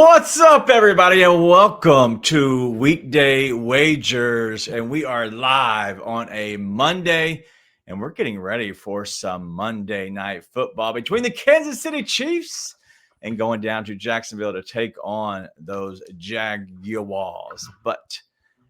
What's up, everybody, and welcome to Weekday Wagers. And we are live on a Monday, and we're getting ready for some Monday night football between the Kansas City Chiefs and going down to Jacksonville to take on those Jaguars. But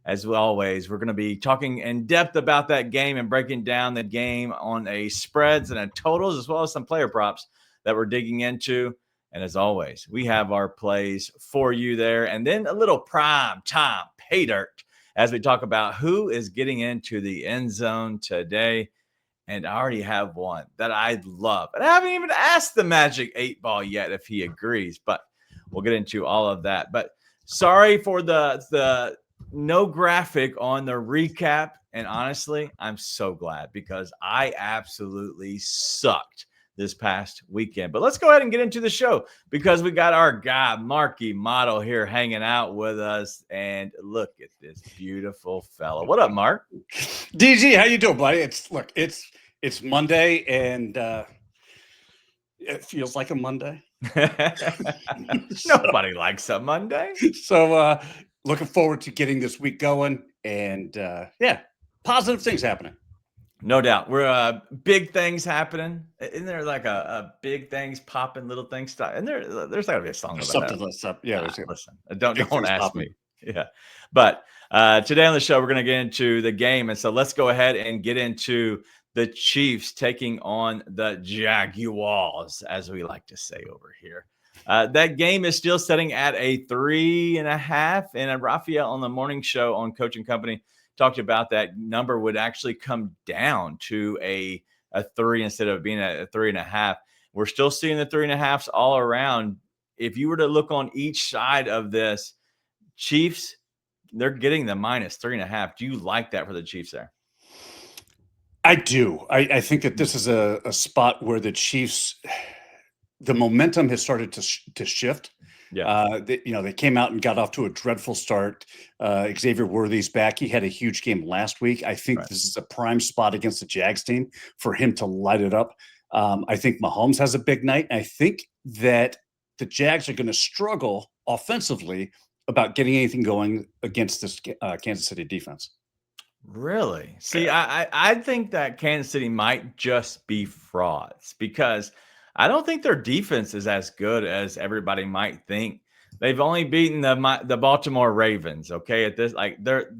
as always, we're going to be talking in depth about that game and breaking down the game on a spreads and a totals, as well as some player props that we're digging into. And as always, we have our plays for you there. And then a little prime time pay dirt as we talk about who is getting into the end zone today. And I already have one that I love. And I haven't even asked the Magic 8 Ball yet if he agrees, but we'll get into all of that. But sorry for the no graphic on the recap. And honestly, I'm so glad because I absolutely sucked this past weekend. But let's go ahead and get into the show because we got our guy, Marky Model, here hanging out with us. And look at this beautiful fella. What up, Mark? DG, how you doing, buddy? It's Monday, and it feels like a Monday. Nobody likes a Monday. So looking forward to getting this week going, and positive things happening. No doubt. We're big things happening. Isn't there like a big things popping, little things stop? And there's got to be a song about something that. That's up. Yeah, listen, don't ask me. Yeah. But today on the show, we're going to get into the game. And so let's go ahead and get into the Chiefs taking on the Jaguars, as we like to say over here. That game is still setting at a 3.5. And Raphael on the morning show on Coach and Company talked about that number would actually come down to a 3 instead of being at a 3.5. We're still seeing the 3.5s all around. If you were to look on each side of this, Chiefs, they're getting the -3.5. Do you like that for the Chiefs there? I do. I think that this is a spot where the Chiefs, the momentum has started to shift. Yeah. They came out and got off to a dreadful start. Xavier Worthy's back. He had a huge game last week. I think This is a prime spot against the Jags team for him to light it up. I think Mahomes has a big night. I think that the Jags are going to struggle offensively about getting anything going against this Kansas City defense. Really? See, I think that Kansas City might just be frauds because I don't think their defense is as good as everybody might think. They've only beaten the Baltimore Ravens. Okay, at this,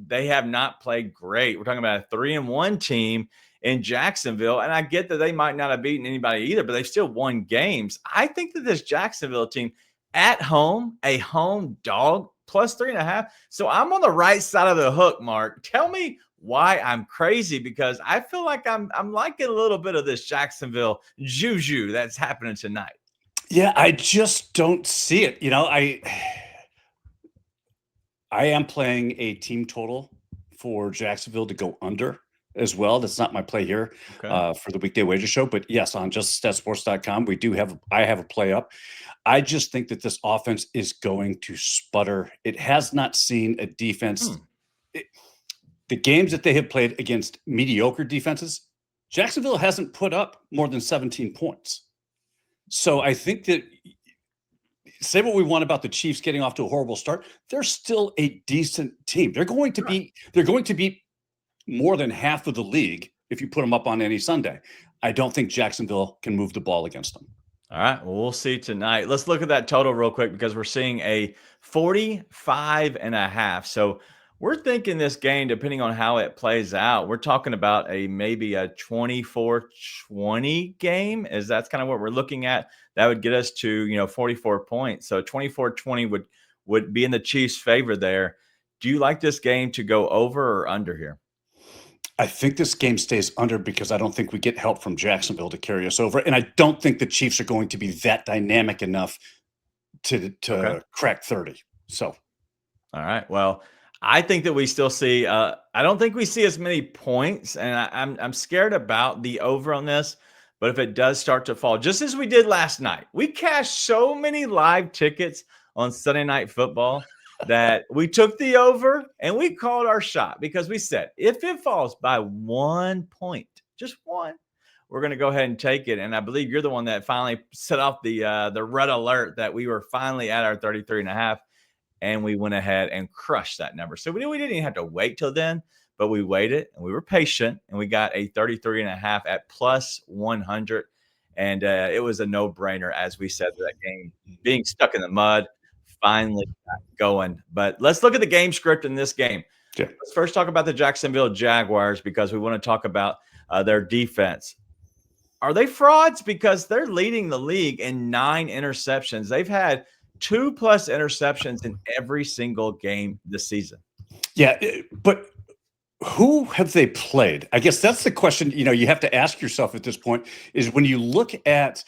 they have not played great. We're talking about a 3-1 team in Jacksonville, and I get that they might not have beaten anybody either, but they've still won games. I think that this Jacksonville team at home, a home dog, +3.5. So I'm on the right side of the hook, Mark. Tell me why I'm crazy, because I feel like I'm liking a little bit of this Jacksonville juju that's happening tonight. Yeah, I just don't see it. I am playing a team total for Jacksonville to go under as well. That's not my play here for the Weekday Wager Show, but yes, on juststatsports.com, I have a play up. I just think that this offense is going to sputter. It has not seen a defense. The games that they have played against mediocre defenses, Jacksonville hasn't put up more than 17 points. So I think that, say what we want about the Chiefs getting off to a horrible start, they're still a decent team. They're going to be more than half of the league if you put them up on any Sunday. I don't think Jacksonville can move the ball against them. All right, well, we'll see tonight. Let's look at that total real quick because we're seeing a 45.5. So we're thinking this game, depending on how it plays out, we're talking about maybe a 24-20 game. That's kind of what we're looking at. That would get us to 44 points. So 24-20 would be in the Chiefs' favor there. Do you like this game to go over or under here? I think this game stays under because I don't think we get help from Jacksonville to carry us over, and I don't think the Chiefs are going to be that dynamic enough to crack 30. So, all right, well, I think that we still see. I don't think we see as many points, and I'm scared about the over on this. But if it does start to fall, just as we did last night, we cashed so many live tickets on Sunday Night Football that we took the over and we called our shot because we said if it falls by 1 point, just one, we're going to go ahead and take it. And I believe you're the one that finally set off the red alert that we were finally at our 33.5. And we went ahead and crushed that number. So we didn't even have to wait till then, but we waited and we were patient, and we got a 33.5 at plus 100. And it was a no-brainer, as we said, that game being stuck in the mud finally got going. But let's look at the game script in this game. Yeah. Let's first talk about the Jacksonville Jaguars, because we want to talk about their defense. Are they frauds? Because they're leading the league in 9 interceptions. They've had 2+ interceptions in every single game this season. Yeah, but who have they played? I guess that's the question, you have to ask yourself at this point, is when you look at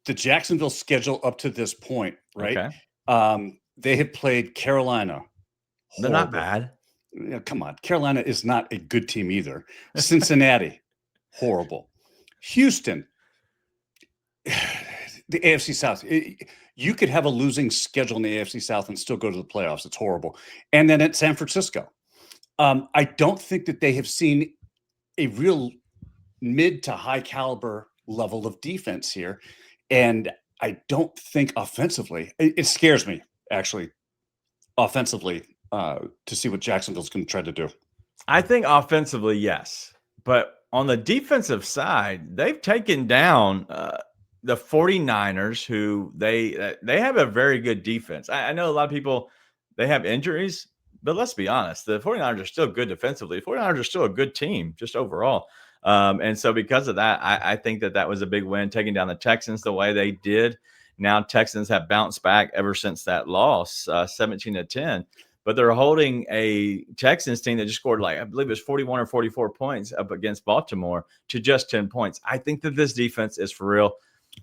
the Jacksonville schedule up to this point, right? Okay. They have played Carolina. They're not bad. Come on. Carolina is not a good team either. Cincinnati, horrible. Houston, the AFC South. You could have a losing schedule in the AFC South and still go to the playoffs. It's horrible. And then at San Francisco. I don't think that they have seen a real mid to high caliber level of defense here. And I don't think offensively, it scares me, actually, offensively, to see what Jacksonville's going to try to do. I think offensively, yes. But on the defensive side, they've taken down the 49ers, who they have a very good defense. I know a lot of people, they have injuries, but let's be honest, the 49ers are still good defensively. The 49ers are still a good team just overall. And so because of that, I think that was a big win, taking down the Texans the way they did. Now Texans have bounced back ever since that loss, 17-10. But they're holding a Texans team that just scored, I believe it was 41 or 44 points up against Baltimore to just 10 points. I think that this defense is for real.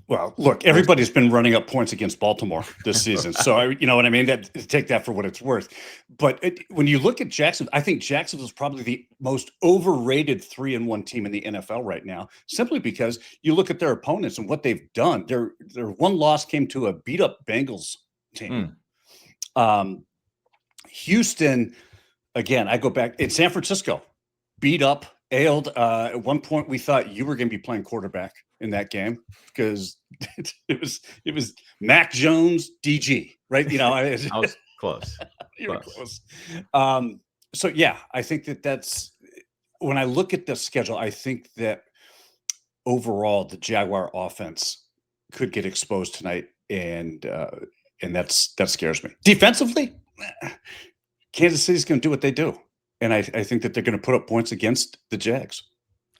Well, look, everybody's been running up points against Baltimore this season. So, you know what I mean? Take that for what it's worth. But when you look at Jacksonville, I think Jacksonville is probably the most overrated 3-1 team in the NFL right now, simply because you look at their opponents and what they've done. Their one loss came to a beat-up Bengals team. Houston, again, I go back. In San Francisco, beat up, ailed. At one point, we thought you were going to be playing quarterback in that game because it was Mac Jones, DG, right? I was close. You were close. So yeah, I think that's when I look at the schedule. I think that overall the Jaguar offense could get exposed tonight, and that scares me. Defensively, Kansas City's going to do what they do, and I think that they're going to put up points against the Jags.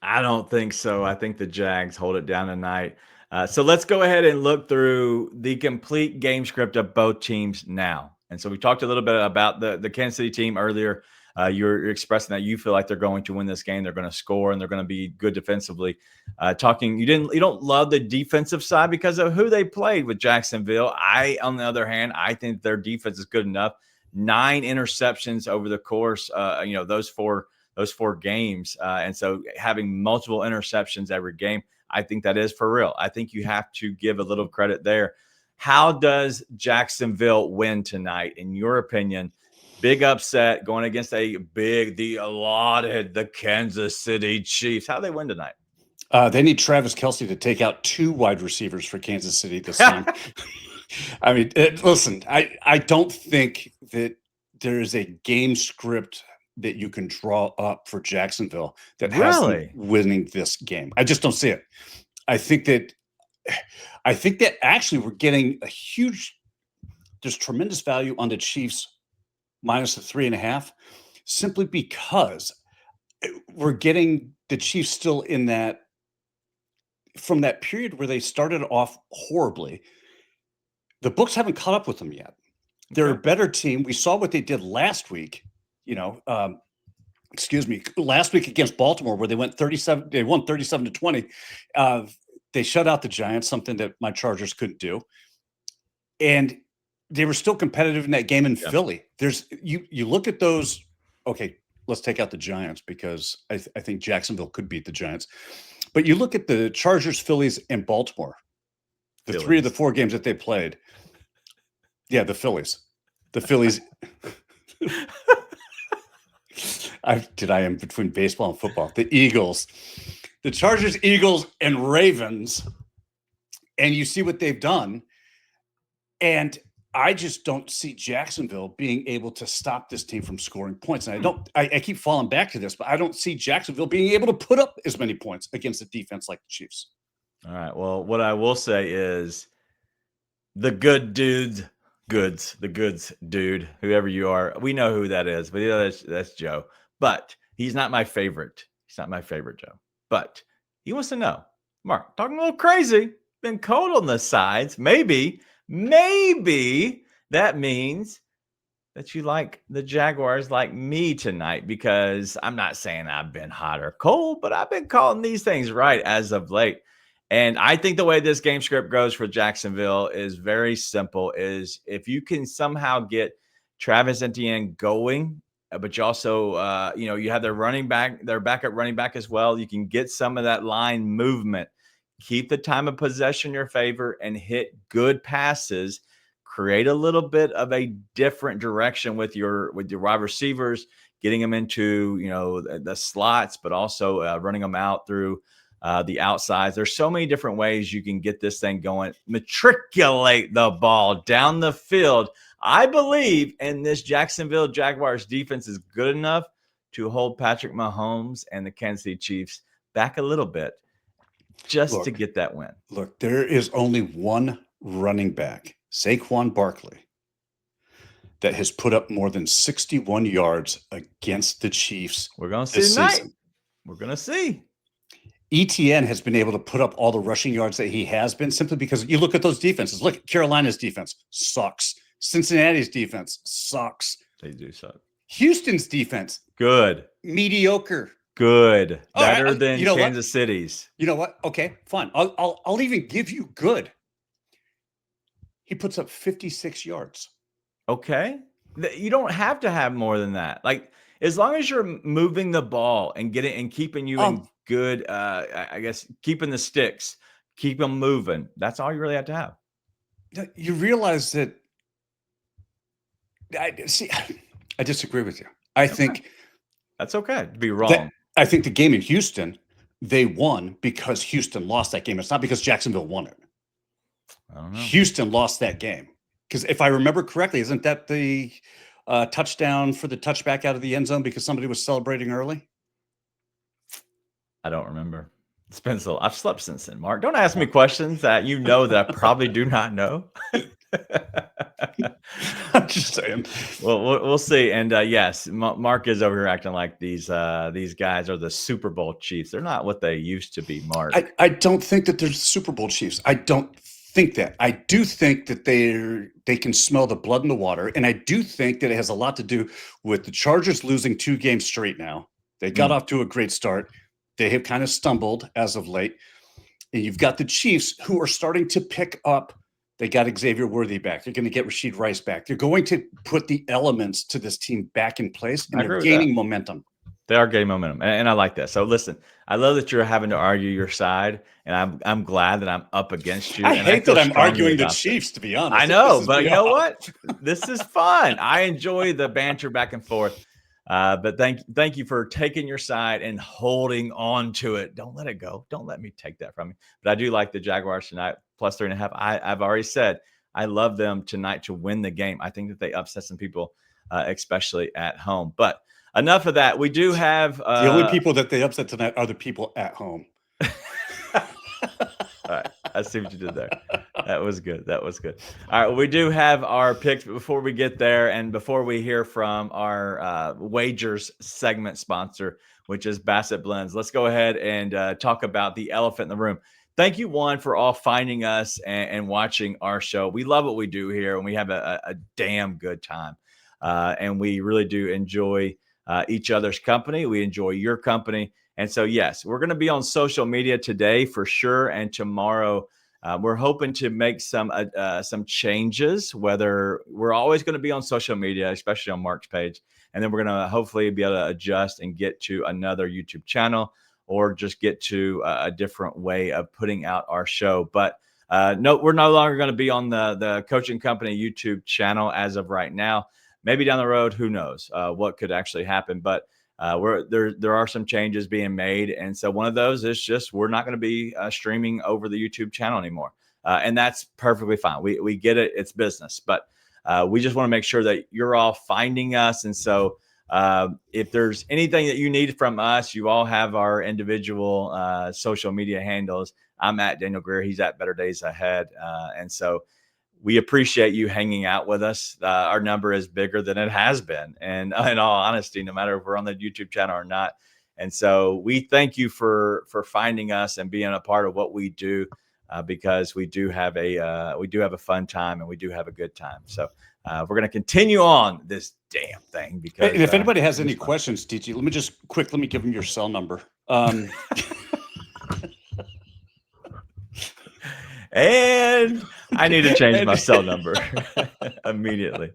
I don't think so. I think the Jags hold it down tonight. So let's go ahead and look through the complete game script of both teams now. And so we talked a little bit about the Kansas City team earlier. You're expressing that you feel like they're going to win this game. They're going to score and they're going to be good defensively. You don't love the defensive side because of who they played with Jacksonville. On the other hand, I think their defense is good enough. 9 interceptions over the course, those four games. And so having multiple interceptions every game, I think that is for real. I think you have to give a little credit there. How does Jacksonville win tonight, in your opinion? Big upset going against the Kansas City Chiefs. How do they win tonight? They need Travis Kelce to take out 2 wide receivers for Kansas City this time. I mean, listen, I don't think that there is a game script that you can draw up for Jacksonville that has them winning this game. I just don't see it. I think that actually we're getting there's tremendous value on the Chiefs minus the 3.5, simply because we're getting the Chiefs still in from that period where they started off horribly. The books haven't caught up with them yet. They're a better team. We saw what they did last week. Last week against Baltimore, where they won 37-20. They shut out the Giants, something that my Chargers couldn't do. And they were still competitive in that game in Philly. You look at those. Okay, let's take out the Giants because I think Jacksonville could beat the Giants. But you look at the Chargers, Phillies, and Baltimore, the 3 of the 4 games that they played. Yeah, the Phillies. I am between baseball and football. The Eagles, the Chargers, Eagles, and Ravens, and you see what they've done. And I just don't see Jacksonville being able to stop this team from scoring points. And I keep falling back to this, but I don't see Jacksonville being able to put up as many points against a defense like the Chiefs. All right. Well, what I will say is the good dude, the goods dude, whoever you are, we know who that is, but that's Joe. But he's not my favorite. He's not my favorite, Joe. But he wants to know, Mark, talking a little crazy, been cold on the sides. Maybe that means that you like the Jaguars like me tonight, because I'm not saying I've been hot or cold, but I've been calling these things right as of late. And I think the way this game script goes for Jacksonville is very simple, is if you can somehow get Travis Etienne going, but you also, you have their backup running back as well. You can get some of that line movement, keep the time of possession in your favor, and hit good passes. Create a little bit of a different direction with your wide receivers, getting them into the slots, but also running them out through the outsides. There's so many different ways you can get this thing going. Matriculate the ball down the field. I believe in this Jacksonville Jaguars defense is good enough to hold Patrick Mahomes and the Kansas City Chiefs back a little bit just to get that win. Look, there is only one running back, Saquon Barkley, that has put up more than 61 yards against the Chiefs. We're going to see tonight. We're going to see. ETN has been able to put up all the rushing yards that he has been, simply because you look at those defenses. Look at Carolina's defense, sucks. Cincinnati's defense sucks. They do suck. Houston's defense, good. Mediocre. Good. Better than Kansas City's. You know what? Okay, fine. I'll even give you good. He puts up 56 yards. Okay. You don't have to have more than that. Like, as long as you're moving the ball and keeping you in good, I guess, keeping the sticks, keep them moving. That's all you really have to have. You realize that I disagree with you. I think that's okay to be wrong. I think the game in Houston, they won because Houston lost that game. It's not because Jacksonville won it. I don't know. Houston lost that game because, if I remember correctly, isn't that the touchdown for the touchback out of the end zone because somebody was celebrating early? I don't remember. It's been so. I've slept since then, Mark. Don't ask me questions that that I probably do not know. I'm just saying. Well, we'll see. And yes, Mark is over here acting like these guys are the Super Bowl Chiefs. They're not what they used to be, Mark. I don't think that they're the Super Bowl Chiefs. I don't think that. I do think that they can smell the blood in the water, and I do think that it has a lot to do with the Chargers losing 2 games straight now. They got off to a great start. They have kind of stumbled as of late. And you've got the Chiefs, who are starting to pick up. They got Xavier Worthy back. They're going to get Rashid Rice back. They're going to put the elements to this team back in place, and they're gaining momentum. They are gaining momentum, and I like that. So listen, I love that you're having to argue your side, and I'm glad that I'm up against you. I hate that I'm arguing the Chiefs, to be honest. I know, but you know what? This is fun. I enjoy the banter back and forth. But thank you for taking your side and holding on to it. Don't let it go. Don't let me take that from you. But I do like the Jaguars tonight, plus 3.5. I've already said I love them tonight to win the game. I think that they upset some people, especially at home. But enough of that. We do have the only people that they upset tonight are the people at home. All right. I see what you did there. That was good. All right. Well, we do have our picks, but before we get there and before we hear from our Wagers segment sponsor, which is Bassett Blends, let's go ahead and talk about the elephant in the room. Thank you, Juan, for all finding us and watching our show. We love what we do here, and we have a damn good time. And we really do enjoy each other's company. We enjoy your company. And so, yes, we're going to be on social media today for sure. And tomorrow, we're hoping to make some changes, whether we're always going to be on social media, especially on Mark's page. And then we're going to hopefully be able to adjust and get to another YouTube channel or just get to a different way of putting out our show. But no, we're no longer going to be on the Coaching Company YouTube channel as of right now. Maybe down the road, who knows what could actually happen. But there are some changes being made, and so one of those is just we're not going to be streaming over the YouTube channel anymore, and that's perfectly fine. We get it; it's business, but we just want to make sure that you're all finding us, and so if there's anything that you need from us, you all have our individual social media handles. I'm at Daniel Greer. He's at Better Days Ahead, and so we appreciate you hanging out with us. Our number is bigger than it has been. And in all honesty, no matter if we're on the YouTube channel or not. And so we thank you for finding us and being a part of what we do, because we do have a fun time and we do have a good time. So we're going to continue on this damn thing. Because and if anybody has any questions, TG, let me give them your cell number. And I need to change my cell number immediately.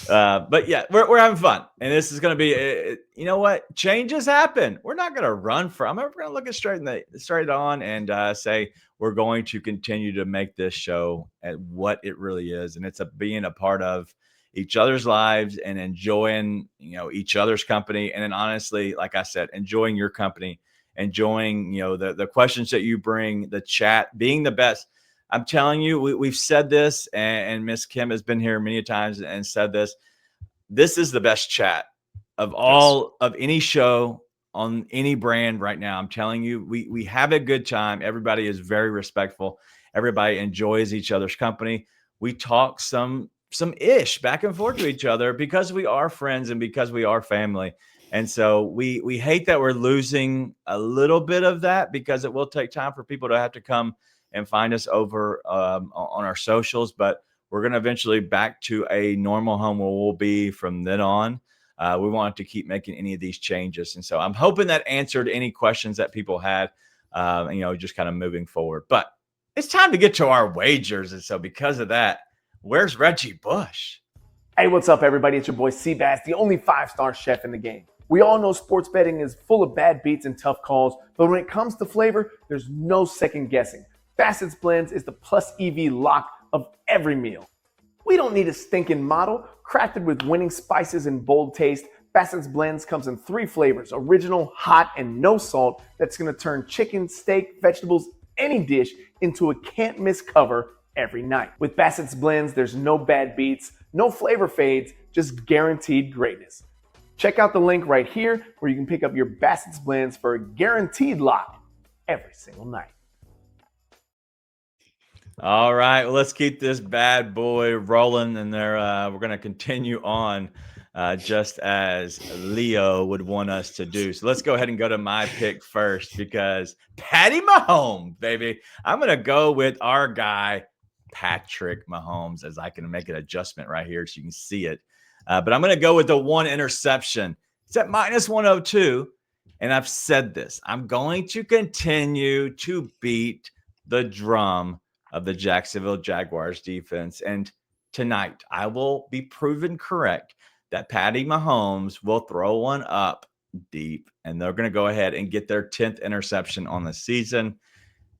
But yeah, we're having fun, and this is going to be. You know what? Changes happen. We're not going to run from. We're going to look it straight on and say we're going to continue to make this show at what it really is, and it's being a part of each other's lives and enjoying each other's company, and then honestly, like I said, enjoying your company, enjoying the questions that you bring, the chat, being the best. I'm telling you, we've said this, and Miss Kim has been here many times and said this. This is the best chat of all of any show on any brand right now. I'm telling you, we have a good time. Everybody is very respectful. Everybody enjoys each other's company. We talk some ish back and forth to each other because we are friends and because we are family. And so we hate that we're losing a little bit of that, because it will take time for people to have to come and find us over on our socials, but we're going to eventually back to a normal home where we'll be from then on. We want to keep making any of these changes. And so I'm hoping that answered any questions that people had, just kind of moving forward. But it's time to get to our wagers. And so because of that, where's Reggie Bush? Hey, what's up, everybody? It's your boy Seabass, the only 5-star chef in the game. We all know sports betting is full of bad beats and tough calls, but when it comes to flavor, there's no second guessing. Bassett's Blends is the plus EV lock of every meal. We don't need a stinking model. Crafted with winning spices and bold taste, Bassett's Blends comes in 3 flavors: original, hot, and no salt. That's going to turn chicken, steak, vegetables, any dish into a can't miss cover every night. With Bassett's Blends, there's no bad beats, no flavor fades, just guaranteed greatness. Check out the link right here where you can pick up your Bassett's Blends for a guaranteed lock every single night. All right, well, let's keep this bad boy rolling, and we're going to continue on just as Leo would want us to do. So let's go ahead and go to my pick first, because Patty Mahomes, baby. I'm going to go with our guy, Patrick Mahomes, as I can make an adjustment right here so you can see it. But I'm going to go with the 1 interception. It's at -102, and I've said this. I'm going to continue to beat the drum of the Jacksonville Jaguars defense. And tonight, I will be proven correct that Patty Mahomes will throw one up deep, and they're going to go ahead and get their 10th interception on the season.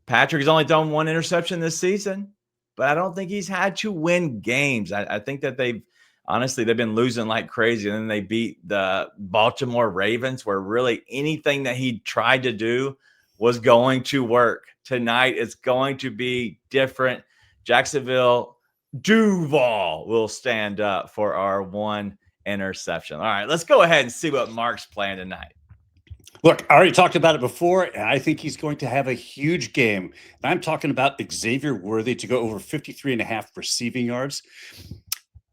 Patrick has only done 1 interception this season, but I don't think he's had to win games. I think that they've been losing like crazy, and then they beat the Baltimore Ravens, where really anything that he tried to do was going to work. Tonight, it's going to be different. Jacksonville Duval will stand up for our 1 interception. All right, let's go ahead and see what Mark's playing tonight. Look, I already talked about it before, and I think he's going to have a huge game. And I'm talking about Xavier Worthy to go over 53.5 receiving yards.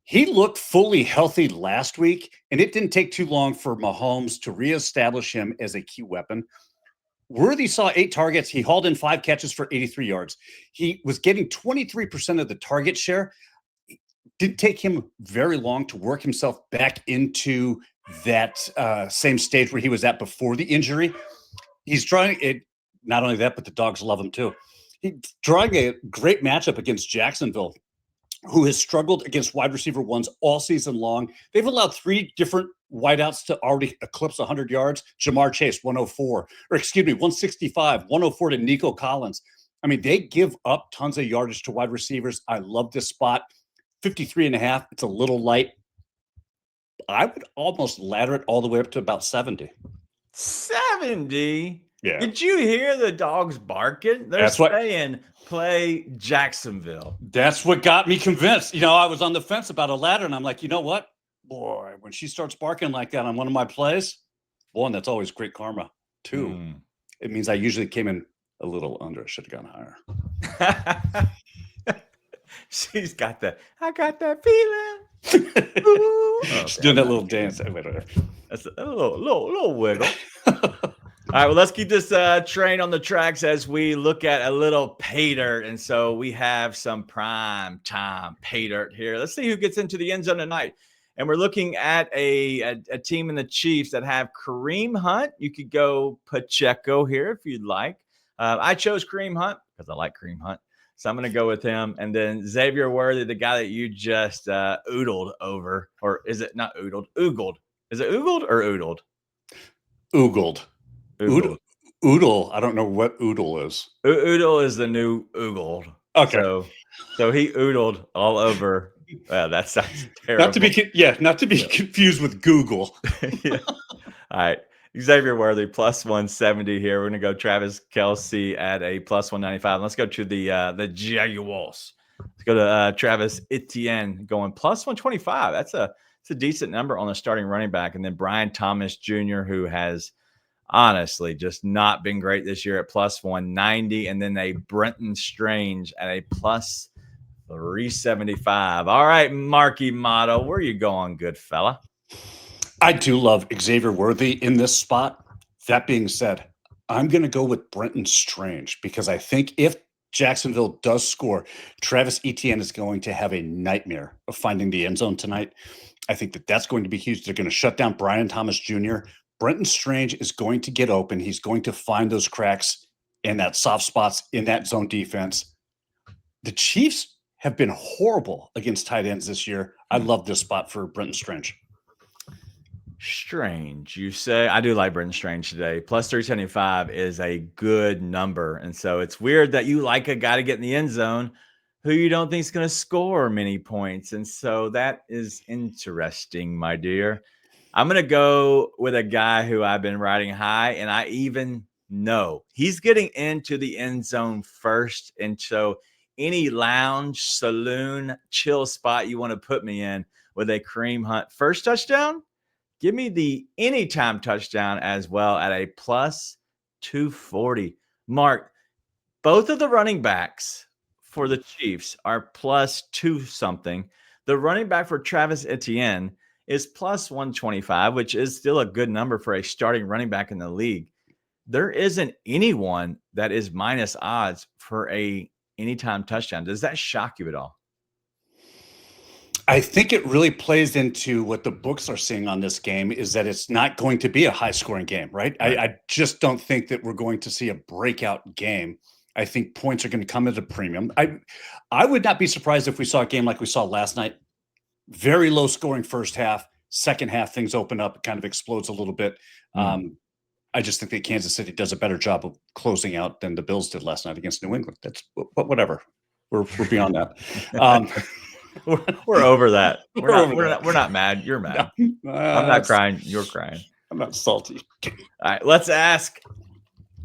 He looked fully healthy last week, and it didn't take too long for Mahomes to reestablish him as a key weapon. Worthy saw 8 targets. He hauled in 5 catches for 83 yards. He was getting 23% of the target share. It didn't take him very long to work himself back into that same stage where he was at before the injury. He's trying it. Not only that, but the dogs love him too. He's drawing a great matchup against Jacksonville, who has struggled against wide receiver ones all season long. They've allowed 3 different wideouts to already eclipse 100 yards. Jamar Chase, 165, 104 to Nico Collins. I mean, they give up tons of yardage to wide receivers. I love this spot. 53.5, it's a little light. I would almost ladder it all the way up to about 70. 70? Yeah. Did you hear the dogs barking? They're That's what- saying play Jacksonville. That's what got me convinced. You know, I was on the fence about a ladder, and I'm like, you know what? Boy, when she starts barking like that on one of my plays, one, that's always great karma. Two, it means I usually came in a little under. I should have gone higher. She's got that. I got that feeling. Ooh. She's doing that little dance. That's a little wiggle. All right, well, let's keep this train on the tracks as we look at a little pay dirt. And so we have some prime time pay dirt here. Let's see who gets into the end zone tonight. And we're looking at a team in the Chiefs that have Kareem Hunt. You could go Pacheco here if you'd like. I chose Kareem Hunt because I like Kareem Hunt. So I'm going to go with him. And then Xavier Worthy, the guy that you just oodled over. Or is it not oodled? Oogled. Is it oogled or oodled? Oogled. Oodle. I don't know what oodle is. Oodle is the new oogled. Okay. So he oodled all over. That sounds terrible. Not to be confused with Google. Yeah. All right. Xavier Worthy plus 170 here. We're gonna go Travis Kelce at a plus 195. Let's go to the Jaguars. Let's go to Travis Etienne going plus 125. That's a decent number on the starting running back. And then Brian Thomas Jr., who has honestly just not been great this year at plus 190. And then a Brenton Strange at a plus 375. All right, Marky Motto, where are you going, good fella? I do love Xavier Worthy in this spot. That being said, I'm going to go with Brenton Strange because I think if Jacksonville does score, Travis Etienne is going to have a nightmare of finding the end zone tonight. I think that's going to be huge. They're going to shut down Brian Thomas Jr. Brenton Strange is going to get open. He's going to find those cracks and that soft spots in that zone defense. The Chiefs have been horrible against tight ends this year. I love this spot for Brenton Strange. Strange, you say? I do like Brenton Strange today. Plus 375 is a good number. And so it's weird that you like a guy to get in the end zone who you don't think is going to score many points. And so that is interesting, my dear. I'm going to go with a guy who I've been riding high, and I even know he's getting into the end zone first. And so any lounge, saloon, chill spot you want to put me in with a Kareem Hunt first touchdown, give me the anytime touchdown as well at a plus 240. Mark, both of the running backs for the Chiefs are plus 2 something. The running back for Travis Etienne is plus 125, which is still a good number for a starting running back in the league. There isn't anyone that is minus odds for a anytime touchdown. Does that shock you at all? I think it really plays into what the books are seeing on this game is that it's not going to be a high scoring game, right? I just don't think that we're going to see a breakout game. I think points are going to come at a premium. I would not be surprised if we saw a game like we saw last night. Very low scoring first half. Second half, things open up. It kind of explodes a little bit. I just think that Kansas City does a better job of closing out than the Bills did last night against New England. But whatever. We're beyond that. We're over that. We're not mad. You're mad. No, I'm not crying. You're crying. I'm not salty. All right, let's ask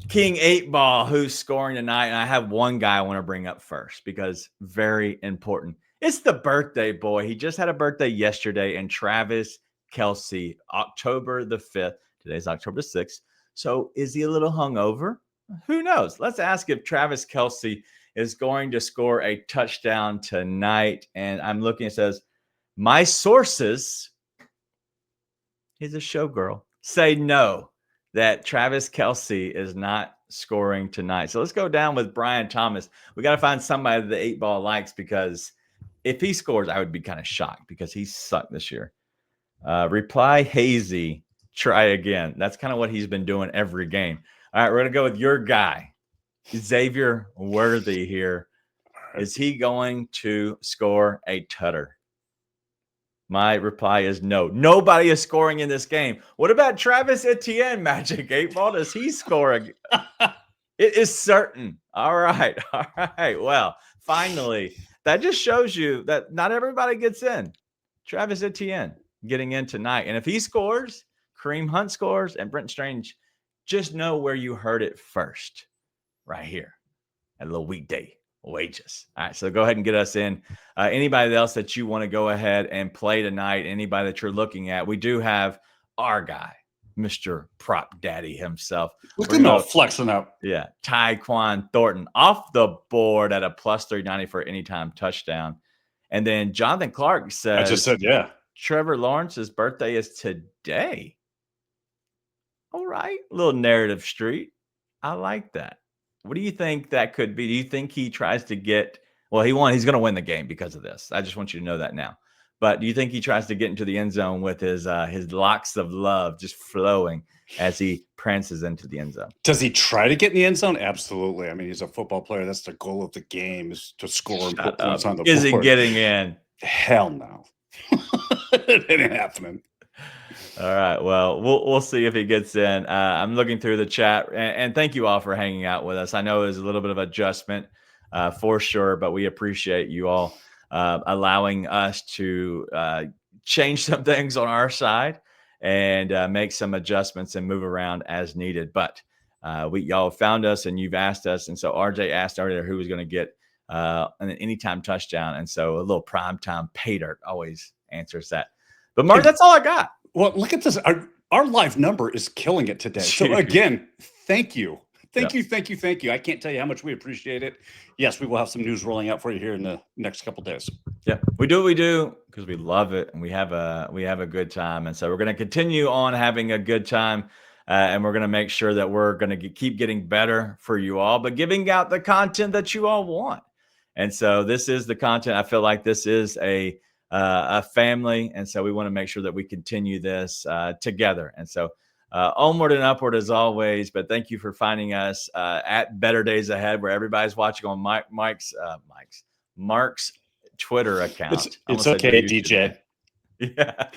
King 8 Ball who's scoring tonight. And I have one guy I want to bring up first because very important. It's the birthday boy. He just had a birthday yesterday, and Travis Kelce, October the 5th. Today's October 6th. So is he a little hungover? Who knows? Let's ask if Travis Kelce is going to score a touchdown tonight. And I'm looking, it says, my sources, he's a showgirl, say no, that Travis Kelce is not scoring tonight. So let's go down with Brian Thomas. We got to find somebody that the 8 Ball likes, because if he scores, I would be kind of shocked because he sucked this year. Reply hazy, try again. That's kind of what he's been doing every game. All right, we're going to go with your guy, Xavier Worthy here. Is he going to score a tutter? My reply is no. Nobody is scoring in this game. What about Travis Etienne, Magic 8 Ball? Does he score? It is certain. All right. All right. Well, finally, that just shows you that not everybody gets in. Travis Etienne. getting in tonight. And if he scores, Kareem Hunt scores, and Brent Strange, just know where you heard it first, right here at a little Weekday Wages. All right, so go ahead and get us in. Anybody else that you want to go ahead and play tonight, anybody that you're looking at, we do have our guy, Mr. Prop Daddy himself. Look at him all flexing up. Yeah, Tyquan Thornton off the board at a plus 390 for anytime touchdown. And then Jonathan Clark says, I just said, yeah. Trevor Lawrence's birthday is today. All right, little narrative street. I like that. What do you think that could be? Do you think he tries to get, well, he's going to win the game because of this. I just want you to know that now. But do you think he tries to get into the end zone with his locks of love just flowing as he prances into the end zone? Does he try to get in the end zone? Absolutely. I mean, he's a football player. That's the goal of the game, is to score and put points on the board. Is he getting in? Hell no. It ain't happening. All right. Well, we'll see if he gets in. I'm looking through the chat, and thank you all for hanging out with us. I know it was a little bit of adjustment for sure, but we appreciate you all allowing us to change some things on our side and make some adjustments and move around as needed. But y'all found us and you've asked us. And so RJ asked earlier who was going to get an anytime touchdown. And so a little primetime pay dirt always answers that. But Mark, that's all I got. Well, look at this. Our live number is killing it today. So again, thank you. Thank you. I can't tell you how much we appreciate it. Yes, we will have some news rolling out for you here in the next couple of days. Yeah, we do what we do because we love it and we have a good time. And so we're going to continue on having a good time. And we're going to make sure that we're going to keep getting better for you all, but giving out the content that you all want. And so this is the content. I feel like this is a family. And so we want to make sure that we continue this together. And so onward and upward as always. But thank you for finding us at Better Days Ahead, where everybody's watching on Mark's Twitter account. It's okay, DJ. Yeah.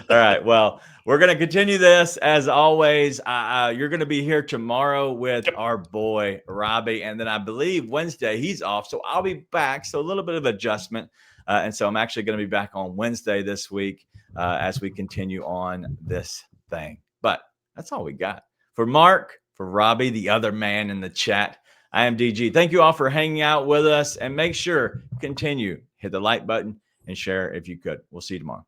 All right. Well, we're going to continue this as always. You're going to be here tomorrow with our boy Robbie. And then I believe Wednesday he's off. So I'll be back. So a little bit of adjustment. And so I'm actually going to be back on Wednesday this week as we continue on this thing. But that's all we got. For Mark, for Robbie, the other man in the chat, I am DG. Thank you all for hanging out with us. And make sure, continue, hit the like button and share if you could. We'll see you tomorrow.